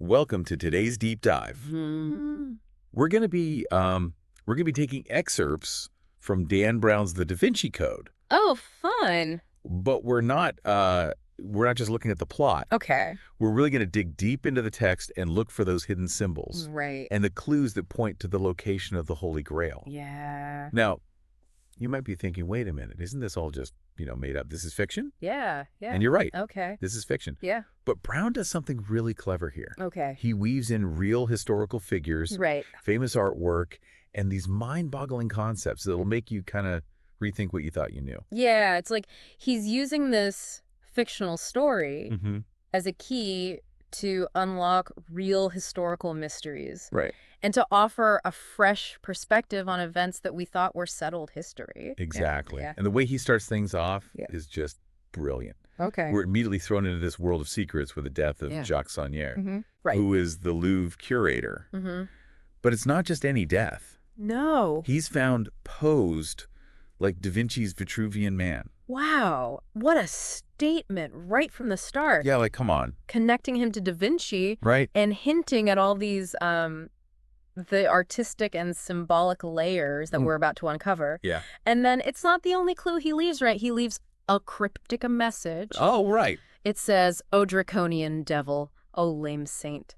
Welcome to today's deep dive. We're going to be taking excerpts from Dan Brown's The Da Vinci Code. Oh, fun. But we're not just looking at the plot. Okay. We're really going to dig deep into the text and look for those hidden symbols. Right. And the clues that point to the location of the Holy Grail. Yeah. Now, you might be thinking, wait a minute, isn't this all just, made up? This is fiction? Yeah. And you're right. Okay. This is fiction. Yeah. But Brown does something really clever here. Okay. He weaves in real historical figures, Right. famous artwork, and these mind-boggling concepts that'll make you kind of rethink what you thought you knew. Yeah, it's like he's using this fictional story Mm-hmm. as a key to unlock real historical mysteries. Right. And to offer a fresh perspective on events that we thought were settled history. Exactly. Yeah. And the way he starts things off Yeah. is just brilliant. Okay. We're immediately thrown into this world of secrets with the death of Jacques Saunière, Mm-hmm. Right. who is the Louvre curator. Mm-hmm. But it's not just any death. No. He's found posed like Da Vinci's Vitruvian Man. Wow. What a statement right from the start. Yeah, like, come on. Connecting him to Da Vinci. Right? And hinting at all these, the artistic and symbolic layers that we're about to uncover. Yeah. And then it's not the only clue he leaves, right? He leaves a cryptic message. Oh, right. It says, "O draconian devil, O lame saint."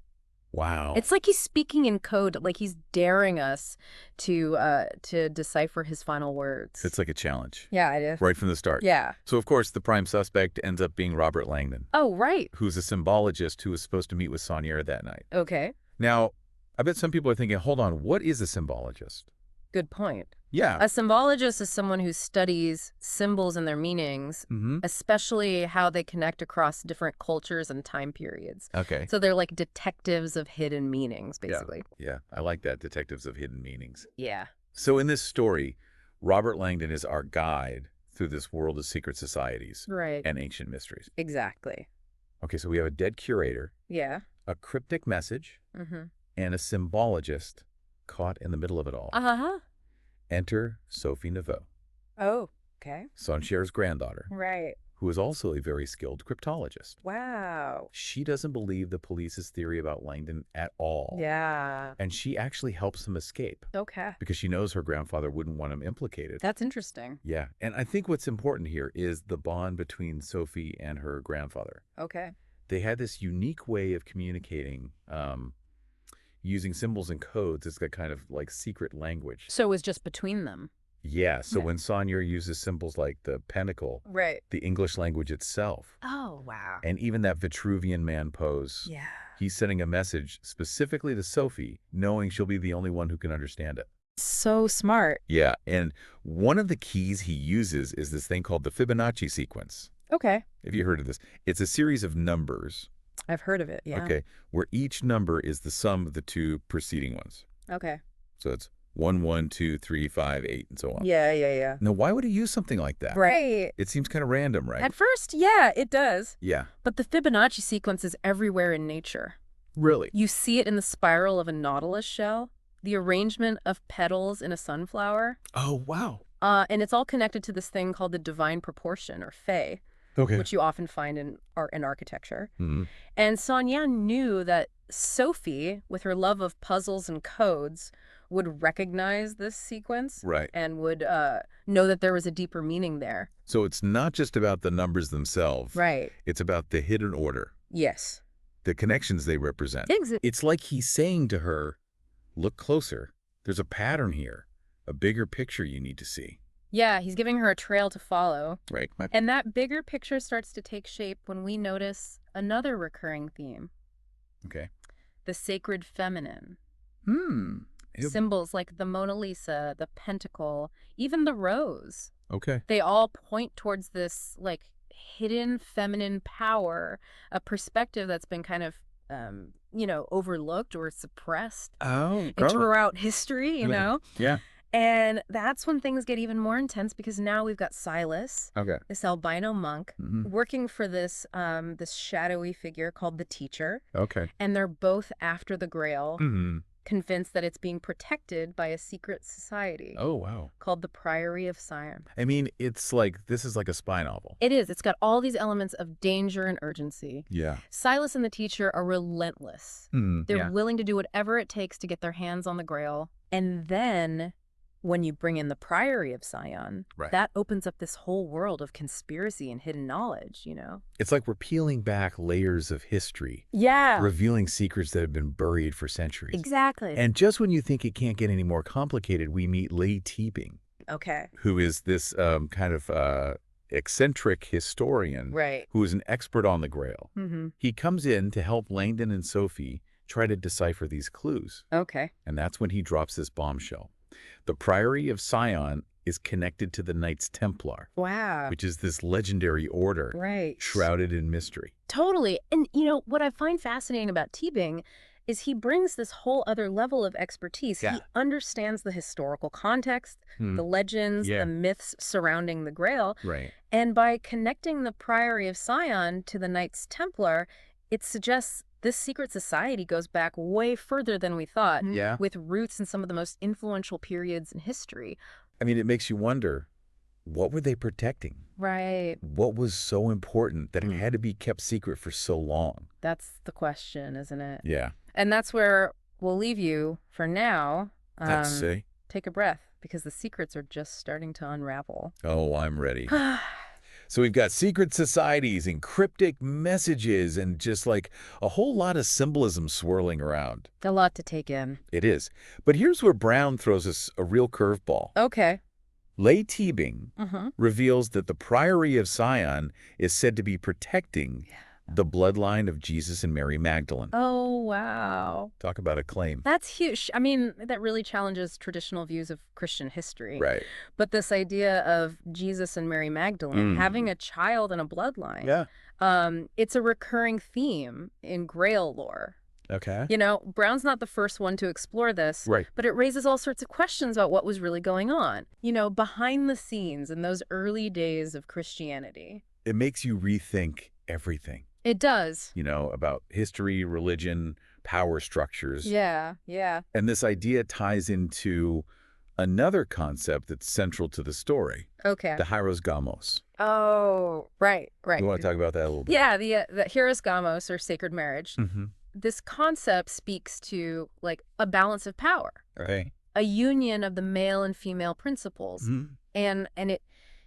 Wow. It's like he's speaking in code, like he's daring us to decipher his final words. It's like a challenge. Yeah, it is. Right from the start. Yeah. So, of course, the prime suspect ends up being Robert Langdon, Oh, right. who's a symbologist who was supposed to meet with Saunière that night. Okay. Now, I bet some people are thinking, hold on, what is a symbologist? Good point. Yeah. A symbologist is someone who studies symbols and their meanings, Mm-hmm. especially how they connect across different cultures and time periods. Okay. So they're like detectives of hidden meanings, basically. Yeah, I like that, detectives of hidden meanings. Yeah. So in this story, Robert Langdon is our guide through this world of secret societies Right. and ancient mysteries. Exactly. Okay, so we have a dead curator, Yeah. a cryptic message, Mm-hmm. and a symbologist caught in the middle of it all. Uh-huh. Enter Sophie Neveu, Oh, okay. Saunière's granddaughter, Right. who is also a very skilled cryptologist. Wow. She doesn't believe the police's theory about Langdon at all. Yeah. And she actually helps him escape Okay. because she knows her grandfather wouldn't want him implicated. That's interesting. Yeah, and I think what's important here is the bond between Sophie and her grandfather. Okay. They had this unique way of communicating using symbols and codes. It's got kind of like secret language. So it was just between them. Yeah, so Yeah. when Saunière uses symbols like the pentacle, Right. the English language itself, Oh, wow. and even that Vitruvian Man pose, Yeah. he's sending a message specifically to Sophie, knowing she'll be the only one who can understand it. So smart. Yeah, and one of the keys he uses is this thing called the Fibonacci sequence. Okay. Have you heard of this? It's a series of numbers, I've heard of it. Yeah. okay, where each number is the sum of the two preceding ones. Okay. So it's 1, 1, 2, 3, 5, 8, and so on. Yeah. Now, why would he use something like that? Right. It seems kind of random, right? At first, yeah, it does. Yeah. But the Fibonacci sequence is everywhere in nature. Really? You see it in the spiral of a nautilus shell, the arrangement of petals in a sunflower, Oh, wow. and it's all connected to this thing called the divine proportion, or Fey, Okay. which you often find in art and architecture. Mm-hmm. And Saunière knew that Sophie, with her love of puzzles and codes, would recognize this sequence Right. and would know that there was a deeper meaning there. So it's not just about the numbers themselves. Right. It's about the hidden order, Yes. the connections they represent. Exactly. It's like he's saying to her, look closer. There's a pattern here, a bigger picture you need to see. Yeah, he's giving her a trail to follow. Right. And that bigger picture starts to take shape when we notice another recurring theme, Okay. the sacred feminine. Yep. Symbols like the Mona Lisa, the pentacle, even the rose. Okay. They all point towards this like hidden feminine power, a perspective that's been kind of, overlooked or suppressed Oh. throughout history, you know? Yeah. And that's when things get even more intense because now we've got Silas, Okay. this albino monk, Mm-hmm. working for this this shadowy figure called the Teacher, Okay. and they're both after the Grail. Mm-hmm. convinced that it's being protected by a secret society Oh, wow. called the Priory of Sion. I mean, it's like, this is like a spy novel. It is. It's got all these elements of danger and urgency. Yeah. Silas and the teacher are relentless. They're Yeah. willing to do whatever it takes to get their hands on the Grail. And then when you bring in the Priory of Sion, Right. that opens up this whole world of conspiracy and hidden knowledge, you know? It's like we're peeling back layers of history, Yeah. revealing secrets that have been buried for centuries. Exactly. And just when you think it can't get any more complicated, we meet Leigh Teabing, Okay. who is this kind of eccentric historian Right. who is an expert on the Grail. Mm-hmm. He comes in to help Langdon and Sophie try to decipher these clues. Okay. And that's when he drops this bombshell. The Priory of Sion is connected to the Knights Templar, Wow. which is this legendary order Right. shrouded in mystery. Totally. And, you know, what I find fascinating about Teabing is he brings this whole other level of expertise. Yeah. He understands the historical context, the legends, Yeah. the myths surrounding the Grail. Right. And by connecting the Priory of Sion to the Knights Templar, it suggests this secret society goes back way further than we thought, Yeah. with roots in some of the most influential periods in history. I mean, it makes you wonder, what were they protecting? Right. What was so important that it had to be kept secret for so long? That's the question, isn't it? Yeah. And that's where we'll leave you for now. Let's see. Take a breath, because the secrets are just starting to unravel. Oh, I'm ready. So we've got secret societies and cryptic messages and just like a whole lot of symbolism swirling around. A lot to take in. It is. But here's where Brown throws us a real curveball. Okay. Leigh Teabing Mm-hmm. reveals that the Priory of Sion is said to be protecting the bloodline of Jesus and Mary Magdalene. Oh, wow. Talk about a claim. That's huge. I mean, that really challenges traditional views of Christian history. Right. But this idea of Jesus and Mary Magdalene having a child and a bloodline, it's a recurring theme in Grail lore. Okay. You know, Brown's not the first one to explore this, Right. but it raises all sorts of questions about what was really going on, you know, behind the scenes in those early days of Christianity. It makes you rethink everything, It does. you know, about history, religion, power structures. Yeah, yeah. And this idea ties into another concept that's central to the story, Okay. the hierogamos. Oh, right, right. You want to talk about that a little bit? Yeah, the hierogamos, or sacred marriage. Mm-hmm. This concept speaks to, like, a balance of power, Right. a union of the male and female principles. Mm-hmm. And it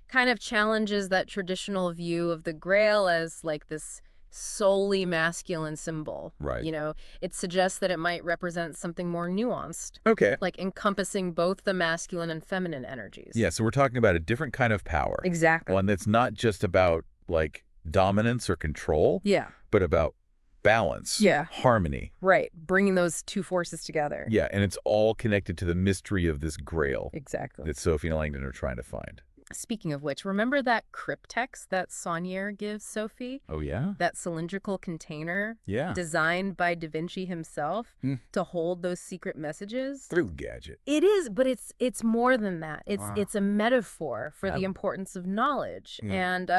kind of challenges that traditional view of the Grail as, like, this solely masculine symbol. Right. You know, it suggests that it might represent something more nuanced, Okay. like encompassing both the masculine and feminine energies. Yeah, so we're talking about a different kind of power. Exactly. One that's not just about, like, dominance or control, Yeah. but about balance, Yeah. harmony. Right. Bringing those two forces together. Yeah, and it's all connected to the mystery of this Grail Exactly. that Sophie and Langdon are trying to find. Speaking of which, remember that cryptex that Saunier gives Sophie? Oh, yeah? That cylindrical container Yeah. designed by Da Vinci himself to hold those secret messages? Through gadget. It is, but it's more than that. Wow. It's a metaphor for the importance of knowledge and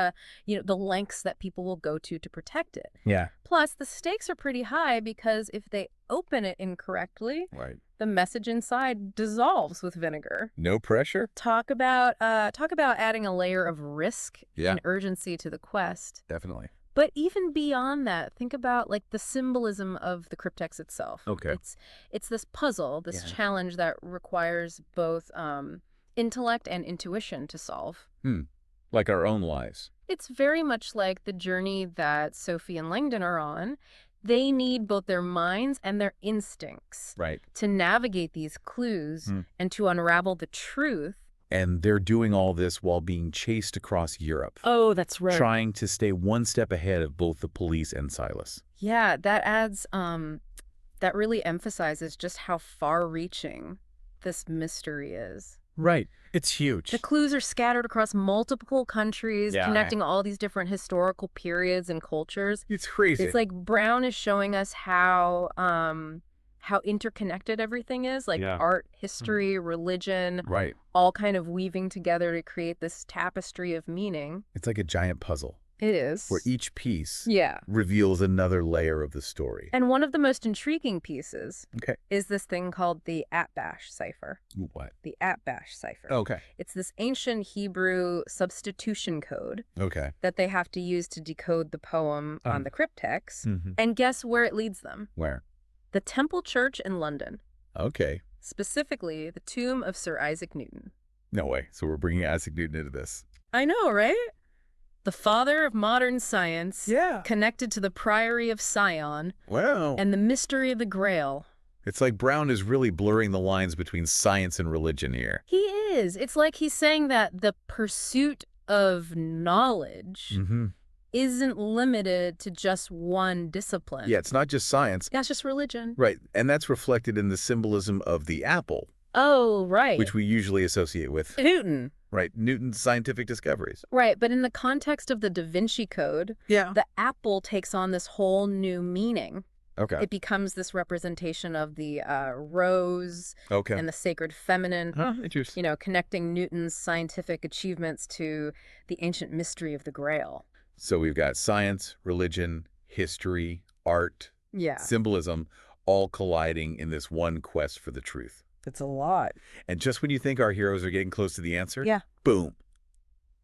you know, the lengths that people will go to protect it. Yeah. Plus, the stakes are pretty high because if they open it incorrectly, Right. the message inside dissolves with vinegar. No pressure? Talk about adding a layer of risk Yeah. and urgency to the quest. Definitely. But even beyond that, think about, like, the symbolism of the cryptex itself. Okay. It's this puzzle, this challenge that requires both intellect and intuition to solve. Like our own lives. It's very much like the journey that Sophie and Langdon are on. They need both their minds and their instincts Right. to navigate these clues and to unravel the truth. And they're doing all this while being chased across Europe. Oh, that's right. Trying to stay one step ahead of both the police and Silas. Yeah, that adds, that really emphasizes just how far-reaching this mystery is. Right. It's huge. The clues are scattered across multiple countries, Yeah. connecting all these different historical periods and cultures. It's crazy. It's like Brown is showing us how interconnected everything is, like art, history, religion, Right. all kind of weaving together to create this tapestry of meaning. It's like a giant puzzle. It is. where each piece Yeah. reveals another layer of the story. And one of the most intriguing pieces Okay. is this thing called the Atbash cipher. What? The Atbash cipher. Okay. It's this ancient Hebrew substitution code Okay. that they have to use to decode the poem on the cryptex. Mm-hmm. And guess where it leads them? Where? The Temple Church in London. Okay. Specifically, the tomb of Sir Isaac Newton. No way. So we're bringing Isaac Newton into this. I know, right? The father of modern science. Yeah. Connected to the Priory of Sion. Wow. And the mystery of the Grail. It's like Brown is really blurring the lines between science and religion here. He is. It's like he's saying that the pursuit of knowledge isn't limited to just one discipline. Yeah, it's not just science. Yeah, it's just religion. Right. And that's reflected in the symbolism of the apple. Oh, right. Which we usually associate with Newton. Right. Newton's scientific discoveries. Right. But in the context of the Da Vinci Code, Yeah. the apple takes on this whole new meaning. Okay. It becomes this representation of the rose and the sacred feminine, interesting. you know, connecting Newton's scientific achievements to the ancient mystery of the Grail. So we've got science, religion, history, art, Yeah. symbolism, all colliding in this one quest for the truth. It's a lot. And just when you think our heroes are getting close to the answer, Yeah. boom,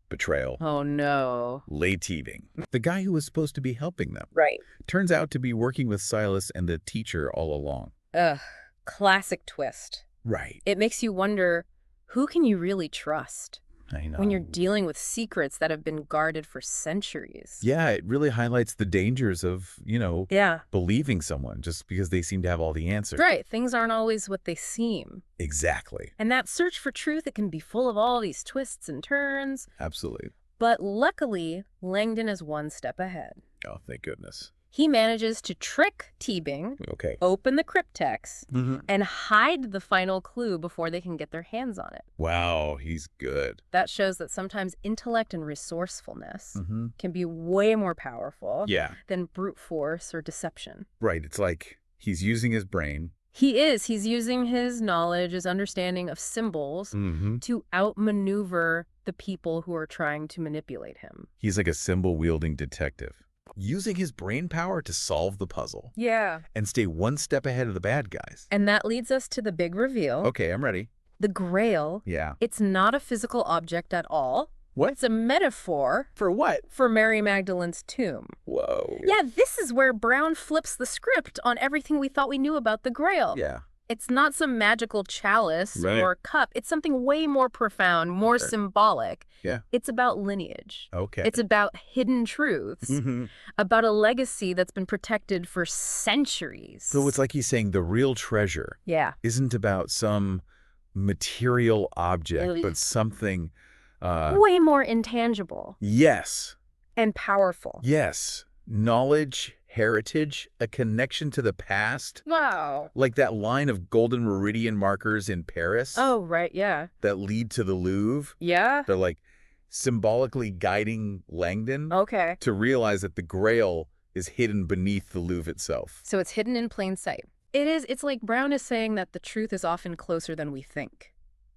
betrayal, Oh, no. lay thieving. The guy who was supposed to be helping them Right. turns out to be working with Silas and the teacher all along. Ugh. Classic twist. Right. It makes you wonder, who can you really trust I know. when you're dealing with secrets that have been guarded for centuries? Yeah, it really highlights the dangers of, Yeah. believing someone just because they seem to have all the answers. Right. Things aren't always what they seem. Exactly. And that search for truth, it can be full of all these twists and turns. Absolutely. But luckily, Langdon is one step ahead. Oh, thank goodness. He manages to trick Teabing, Okay. open the cryptex, Mm-hmm. and hide the final clue before they can get their hands on it. Wow, he's good. That shows that sometimes intellect and resourcefulness Mm-hmm. can be way more powerful Yeah, than brute force or deception. right. It's like he's using his brain. He is. He's using his knowledge, his understanding of symbols Mm-hmm. to outmaneuver the people who are trying to manipulate him. He's like a symbol-wielding detective, using his brain power to solve the puzzle Yeah. and stay one step ahead of the bad guys. And that leads us to the big reveal. Okay, I'm ready. The Grail. Yeah. It's not a physical object at all. What? It's a metaphor For what? for Mary Magdalene's tomb. Whoa. Yeah, this is where Brown flips the script on everything we thought we knew about the Grail. Yeah. It's not some magical chalice Right. or cup. It's something way more profound, more Sure. symbolic. Yeah. It's about lineage. Okay. It's about hidden truths, Mm-hmm. about a legacy that's been protected for centuries. So it's like he's saying the real treasure Yeah. isn't about some material object, Ugh. but something, Way more intangible yes, and powerful. yes, knowledge, heritage, a connection to the past, Wow. like that line of golden meridian markers in Paris Oh, right. Yeah. that lead to the Louvre. Yeah. They're like symbolically guiding Langdon Okay. to realize that the Grail is hidden beneath the Louvre itself. So it's hidden in plain sight. It is. It's like Brown is saying that the truth is often closer than we think.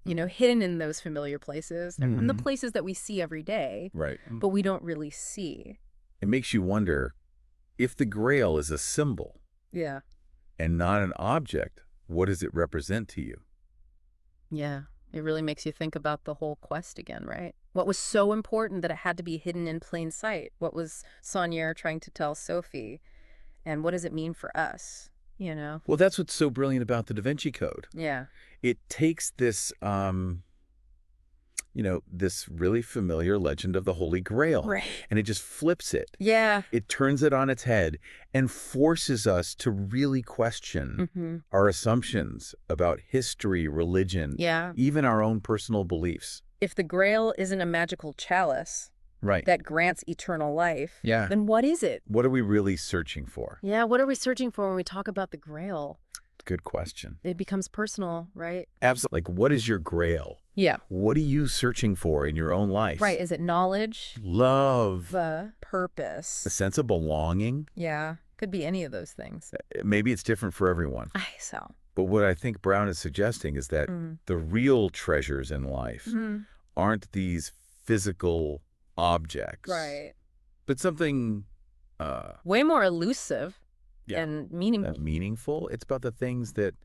You know, hidden in those familiar places and the Mhm. places that we see every day, Right. but we don't really see. It makes you wonder, if the Grail is a symbol Yeah. and not an object, what does it represent to you? Yeah. It really makes you think about the whole quest again, right? What was so important that it had to be hidden in plain sight? What was Saunier trying to tell Sophie? And what does it mean for us? You know? Well, that's what's so brilliant about the Da Vinci Code. Yeah. It takes this, this really familiar legend of the Holy Grail, Right. and it just flips it. Yeah. It turns it on its head and forces us to really question Mm-hmm. our assumptions about history, religion, Yeah. even our own personal beliefs. If the Grail isn't a magical chalice Right. that grants eternal life, Yeah. then what is it? What are we really searching for? Yeah, what are we searching for when we talk about the Grail? Good question. It becomes personal, right? Absolutely. Like, what is your Grail? Yeah. What are you searching for in your own life? Right. Is it knowledge? Love. Purpose? A sense of belonging. Yeah. Could be any of those things. Maybe it's different for everyone. So. But what I think Brown is suggesting is that the real treasures in life Mm-hmm. aren't these physical objects. Right. but something Way more elusive Yeah. and meaningful. meaningful. It's about the things that,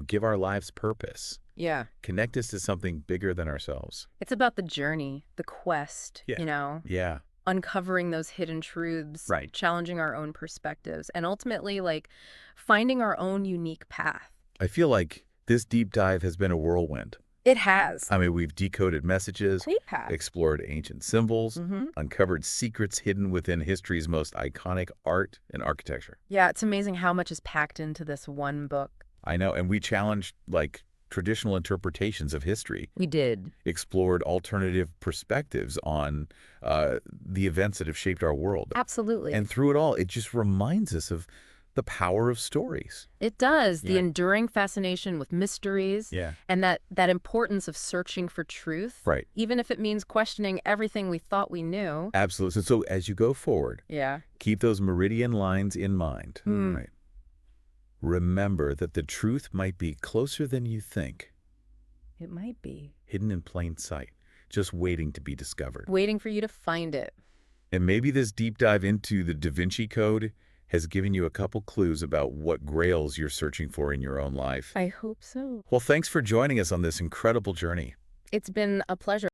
give our lives purpose, Yeah. connect us to something bigger than ourselves. It's about the journey, the quest, Yeah. Yeah. uncovering those hidden truths, Right. challenging our own perspectives, and ultimately, like, finding our own unique path. I feel like this deep dive has been a whirlwind. It has. I mean, we've decoded messages, We have. explored ancient symbols, Mm-hmm. uncovered secrets hidden within history's most iconic art and architecture. Yeah, it's amazing how much is packed into this one book. I know, and we challenged, traditional interpretations of history, We did. explored alternative perspectives on the events that have shaped our world. Absolutely. And through it all, it just reminds us of the power of stories. It does. The Yeah. enduring fascination with mysteries Yeah. and that importance of searching for truth, Right. even if it means questioning everything we thought we knew. Absolutely. So as you go forward, Yeah. keep those meridian lines in mind. Hmm. Right. Remember that the truth might be closer than you think, It might be. hidden in plain sight, just waiting to be discovered. Waiting for you to find it. And maybe this deep dive into the Da Vinci Code has given you a couple clues about what grails you're searching for in your own life. I hope so. Well, thanks for joining us on this incredible journey. It's been a pleasure.